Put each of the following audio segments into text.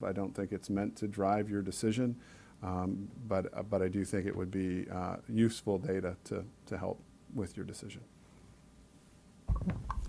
I don't think it's meant to drive your decision, but I do think it would be useful data to help with your decision.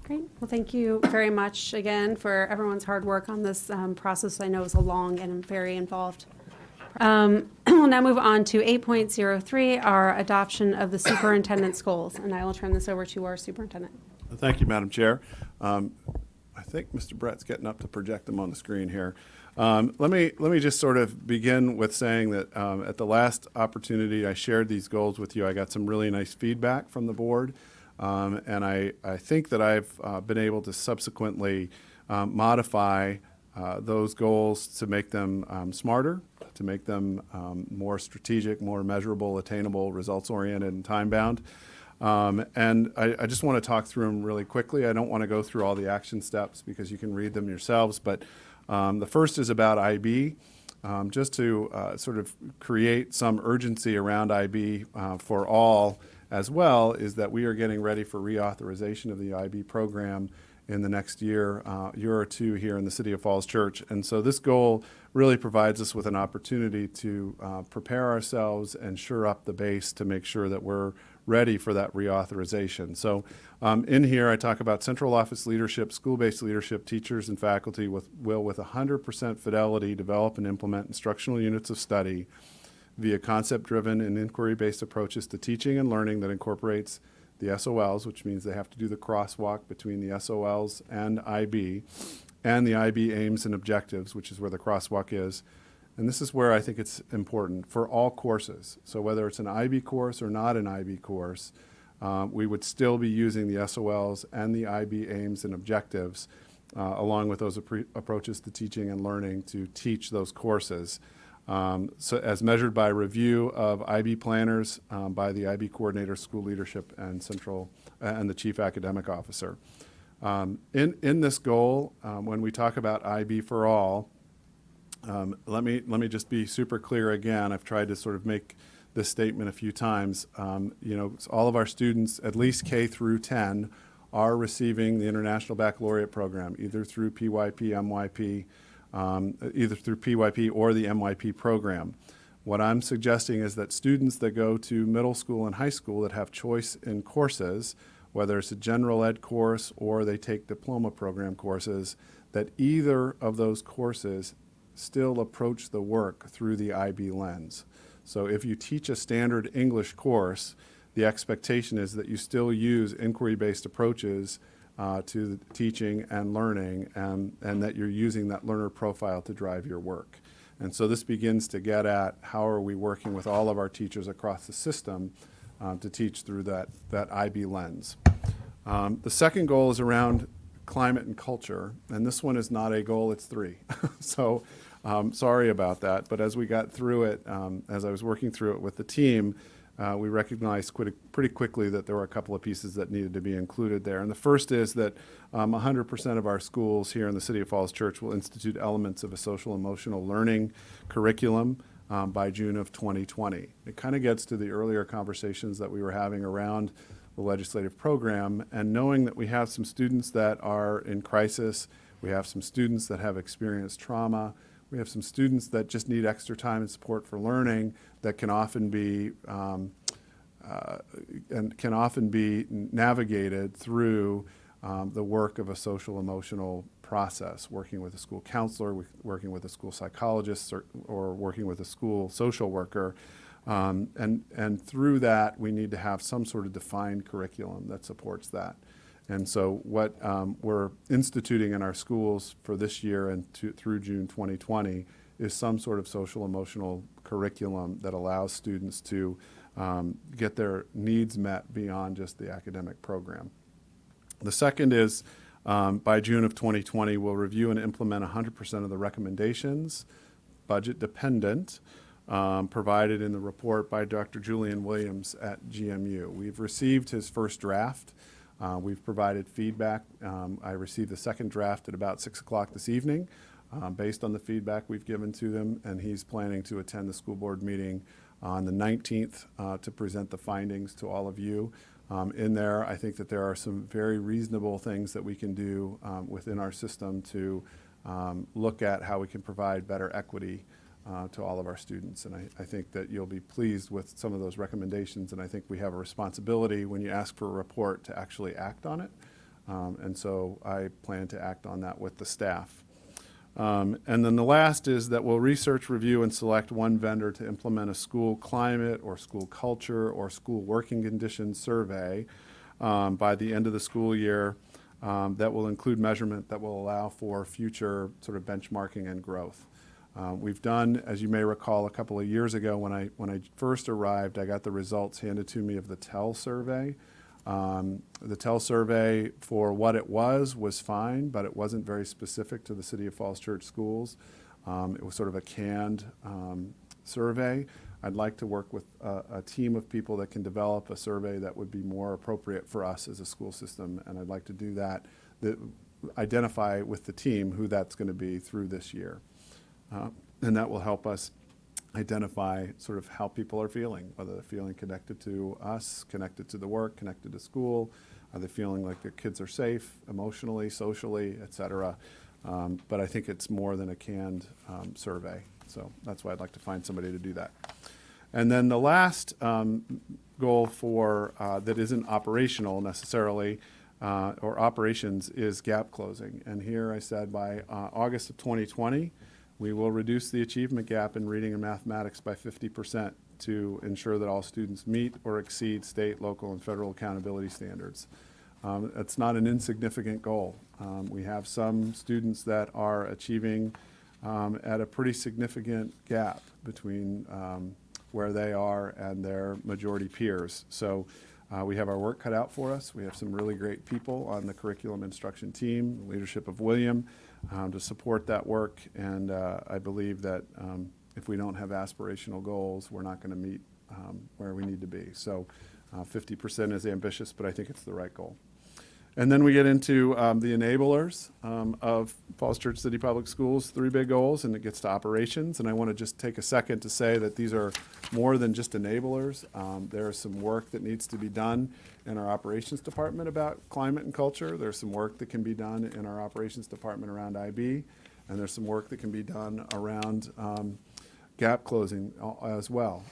Great. Well, thank you very much again for everyone's hard work on this process. I know it was a long and very involved. We'll now move on to 8.03, our adoption of the superintendent's goals. And I will turn this over to our superintendent. Thank you, Madam Chair. I think Mr. Brett's getting up to project them on the screen here. Let me just sort of begin with saying that at the last opportunity I shared these goals with you, I got some really nice feedback from the board. And I think that I've been able to subsequently modify those goals to make them smarter, to make them more strategic, more measurable, attainable, results-oriented, and time-bound. And I just want to talk through them really quickly. I don't want to go through all the action steps because you can read them yourselves, but the first is about IB. Just to sort of create some urgency around IB for all as well, is that we are getting ready for reauthorization of the IB program in the next year or two here in the City of Falls Church. And so this goal really provides us with an opportunity to prepare ourselves and shore up the base to make sure that we're ready for that reauthorization. So in here I talk about central office leadership, school-based leadership, teachers and faculty will with 100% fidelity develop and implement instructional units of study via concept-driven and inquiry-based approaches to teaching and learning that incorporates the SOLs, which means they have to do the crosswalk between the SOLs and IB the IB aims and objectives, which is where the crosswalk is. And this is where I think it's important for all courses. So whether it's an IB course or not an IB course, we would still be using the SOLs and the IB aims and objectives along with those approaches to teaching and learning to teach those courses. So as measured by review of IB planners by the IB coordinator, school leadership, and the chief academic officer. In this goal, when we talk about IB for all, let me just be super clear again. I've tried to sort of make this statement a few times. All of our students, at least K through 10, are receiving the International Baccalaureate Program, either through PYP, MYP, either through PYP or the MYP program. What I'm suggesting is that students that go to middle school and high school that have choice in courses, whether it's a general ed course or they take diploma program courses, that either of those courses still approach the work through the IB lens. So if you teach a standard English course, the expectation is that you still use inquiry-based approaches to teaching and learning, and that you're using that learner profile to drive your work. And so this begins to get at how are we working with all of our teachers across the system to teach through that IB lens. The second goal is around climate and culture, and this one is not a goal, it's 3. So sorry about that, but as we got through it, as I was working through it with the team, we recognized pretty quickly that there were a couple of pieces that needed to be included there. And the first is that 100% of our schools here in the City of Falls Church will institute elements of a social emotional learning curriculum by June of 2020. It kind of gets to the earlier conversations that we were having around the legislative program, and knowing that we have some students that are in crisis, we have some students that have experienced trauma, we have some students that just need extra time and support for learning that can often be navigated through the work of a social emotional process, working with a school counselor, working with a school psychologist, or working with a school social worker. And through that, we need to have some sort of defined curriculum that supports that. And so what we're instituting in our schools for this year and through June 2020 is some sort of social emotional curriculum that allows students to get their needs met beyond just the academic program. The second is by June of 2020, we'll review and implement 100% of the recommendations, budget dependent, provided in the report by Dr. Julian Williams at GMU. We've received his first draft. We've provided feedback. I received the second draft at about 6 o'clock this evening based on the feedback we've given to them, and he's planning to attend the school board meeting on the 19th to present the findings to all of you. In there, I think that there are some very reasonable things that we can do within our system to look at how we can provide better equity to all of our students. And I think that you'll be pleased with some of those recommendations, and I think we have a responsibility when you ask for a report to actually act on it. And so I plan to act on that with the staff. And then the last is that we'll research, review, and select one vendor to implement a school climate or school culture or school working conditions survey by the end of the school year that will include measurement that will allow for future sort of benchmarking and growth. We've done, as you may recall, a couple of years ago when I first arrived, I got the results handed to me of the TEL survey. The TEL survey, for what it was fine, but it wasn't very specific to the City of Falls Church schools. It was sort of a canned survey. I'd like to work with a team of people that can develop a survey that would be more appropriate for us as a school system, and I'd like to do that, identify with the team who that's going to be through this year. And that will help us identify sort of how people are feeling, whether they're feeling connected to us, connected to the work, connected to school, are they feeling like their kids are safe emotionally, socially, et cetera. But I think it's more than a canned survey. So that's why I'd like to find somebody to do that. And then the last goal for that isn't operational necessarily, or operations, is gap closing. And here I said by August of 2020, we will reduce the achievement gap in reading and mathematics by 50% to ensure that all students meet or exceed state, local, and federal accountability standards. It's not an insignificant goal. We have some students that are achieving at a pretty significant gap between where they are and their majority peers. So we have our work cut out for us. We have some really great people on the curriculum instruction team, the leadership of William, to support that work. And I believe that if we don't have aspirational goals, we're not going to meet where we need to be. So 50% is ambitious, but I think it's the right goal. And then we get into the enablers of Falls Church City Public Schools, 3 big goals, and it gets to operations. And I want to just take a second to say that these are more than just enablers. There is some work that needs to be done in our operations department about climate and culture. There's some work that can be done in our operations department around IB, and there's some work that can be done around gap closing as well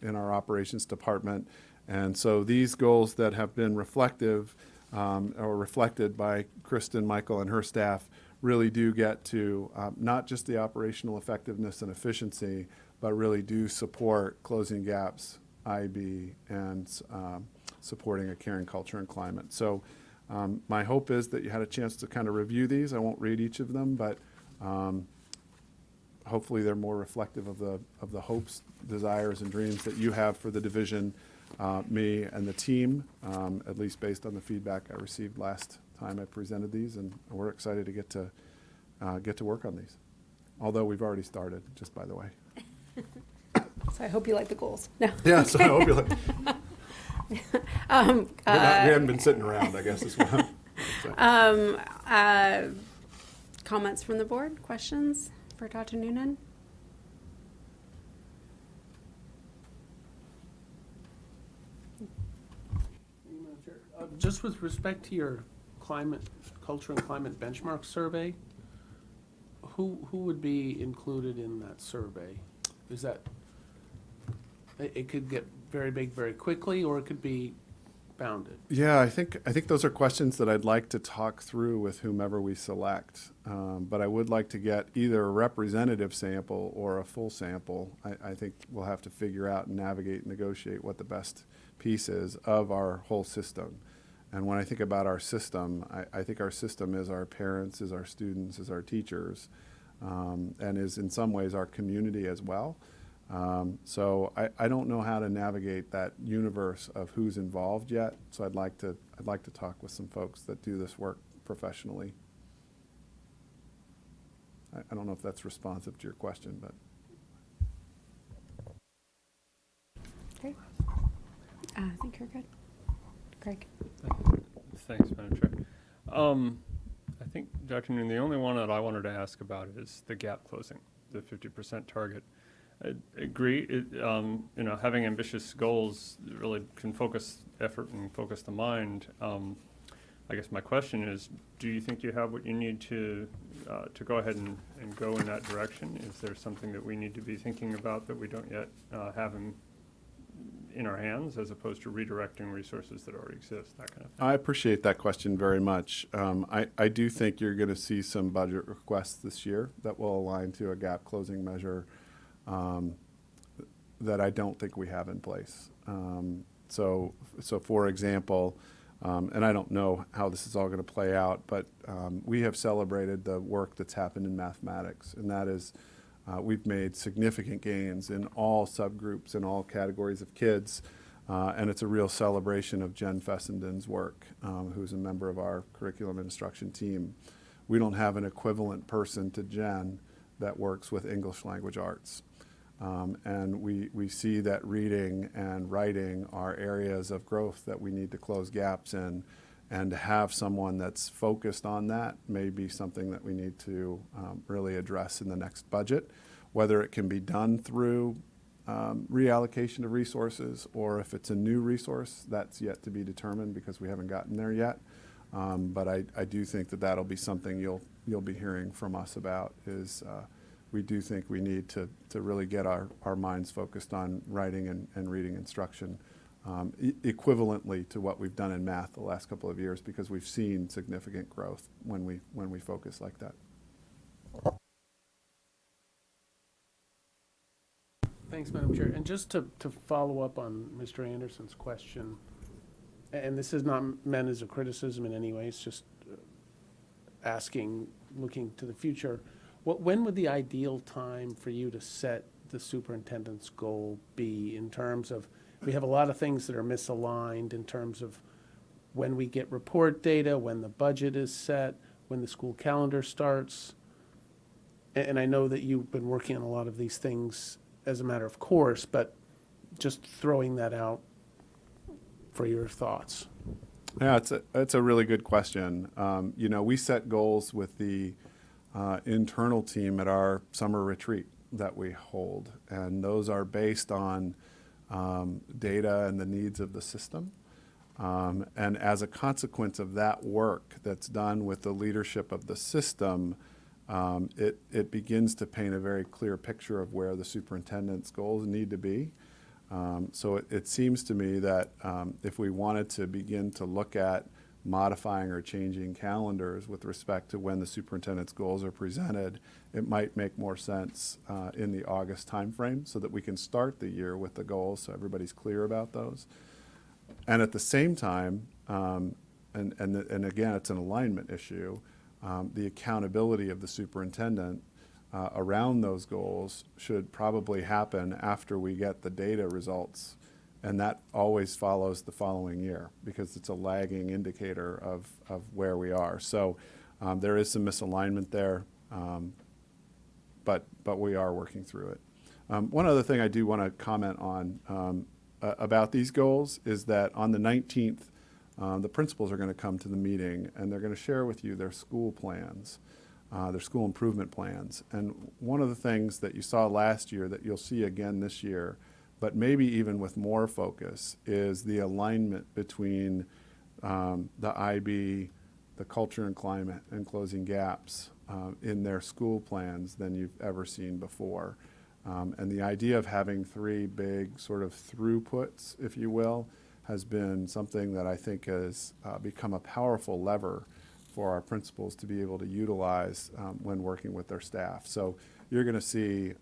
in our operations department. And so these goals that have been reflective or reflected by Kristen, Michael, and her staff really do get to not just the operational effectiveness and efficiency, but really do support closing gaps, IB, and supporting a caring culture and climate. So my hope is that you had a chance to kind of review these. I won't read each of them, but hopefully they're more reflective of the hopes, desires, and dreams that you have for the division, me and the team, at least based on the feedback I received last time I presented these, and we're excited to get to work on these. Although we've already started, just by the way. So I hope you like the goals. No. Yeah, so I hope you like. We haven't been sitting around, I guess is what I'm saying. Comments from the board? Questions for Dr. Noonan? Just with respect to your climate, culture and climate benchmark survey, who would be included in that survey? Is that, it could get very big very quickly, or it could be bounded? Yeah, I think those are questions that I'd like to talk through with whomever we select. But I would like to get either a representative sample or a full sample. I think we'll have to figure out and navigate and negotiate what the best piece is of our whole system. And when I think about our system, I think our system is our parents, is our students, is our teachers, and is in some ways our community as well. So I don't know how to navigate that universe of who's involved yet. So I'd like to talk with some folks that do this work professionally. I don't know if that's responsive to your question, but. Okay. I think you're good. Craig. Thanks, Madam Chair. I think, Dr. Noon, the only one that I wanted to ask about is the gap closing, the 50% target. I agree, having ambitious goals really can focus effort and focus the mind. I guess my question is, do you think you have what you need to go ahead and go in that direction? Is there something that we need to be thinking about that we don't yet have in our hands, as opposed to redirecting resources that already exist, that kind of thing? I appreciate that question very much. I do think you're going to see some budget requests this year that will align to a gap closing measure that I don't think we have in place. So for example, and I don't know how this is all going to play out, but we have celebrated the work that's happened in mathematics, and that is we've made significant gains in all subgroups and all categories of kids, and it's a real celebration of Jen Fessenden's work, who's a member of our curriculum instruction team. We don't have an equivalent person to Jen that works with English language arts. And we see that reading and writing are areas of growth that we need to close gaps in, and to have someone that's focused on that may be something that we need to really address in the next budget. Whether it can be done through reallocation of resources, or if it's a new resource, that's yet to be determined because we haven't gotten there yet. But I do think that that'll be something you'll be hearing from us about, is we do think we need to really get our minds focused on writing and reading instruction equivalently to what we've done in math the last couple of years, because we've seen significant growth when we focus like that. Thanks, Madam Chair. And just to follow up on Mr. Anderson's question, and this is not meant as a criticism in any way, it's just asking, looking to the future. When would the ideal time for you to set the superintendent's goal be, in terms of, we have a lot of things that are misaligned in terms of when we get report data, when the budget is set, when the school calendar starts? And I know that you've been working on a lot of these things as a matter of course, but just throwing that out for your thoughts. Yeah, it's a really good question. We set goals with the internal team at our summer retreat that we hold, and those are based on data and the needs of the system. And as a consequence of that work that's done with the leadership of the system, it begins to paint a very clear picture of where the superintendent's goals need to be. So it seems to me that if we wanted to begin to look at modifying or changing calendars with respect to when the superintendent's goals are presented, it might make more sense in the August timeframe, so that we can start the year with the goals so everybody's clear about those. And at the same time, and again, it's an alignment issue, the accountability of the superintendent around those goals should probably happen after we get the data results. And that always follows the following year, because it's a lagging indicator of where we are. So there is some misalignment there, but we are working through it. One other thing I do want to comment on about these goals is that on the 19th, the principals are going to come to the meeting, and they're going to share with you their school plans, their school improvement plans. And one of the things that you saw last year that you'll see again this year, but maybe even with more focus, is the alignment between the IB, the culture and climate, and closing gaps in their school plans than you've ever seen before. And the idea of having three big sort of throughputs, if you will, has been something that I think has become a powerful lever for our principals to be able to utilize when working with their staff. So you're going to see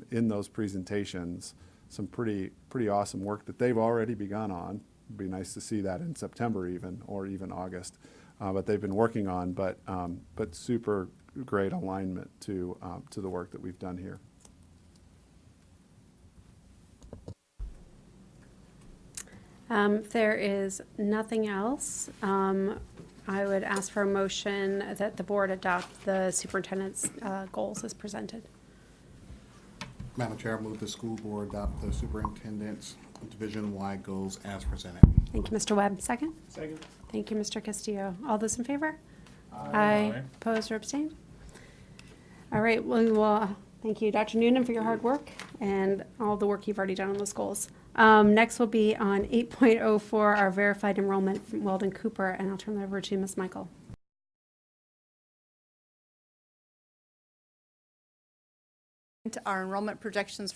in those presentations some pretty awesome work that they've already begun on. It'd be nice to see that in September even, or even August, but they've been working on, but super great alignment to the work that we've done here. If there is nothing else, I would ask for a motion that the board adopt the superintendent's goals as presented. Madam Chair, I move the school board adopt the superintendent's division-wide goals as presented. Thank you, Mr. Webb. Second? Second. Thank you, Mr. Castillo. All those in favor? Aye. Opposed or abstained? All right, well, thank you, Dr. Noonan, for your hard work. and all the work you've already done on those goals. Next will be on 8.04, our verified enrollment from Weldon Cooper, and I'll turn that over to Ms. Michael. Our enrollment projections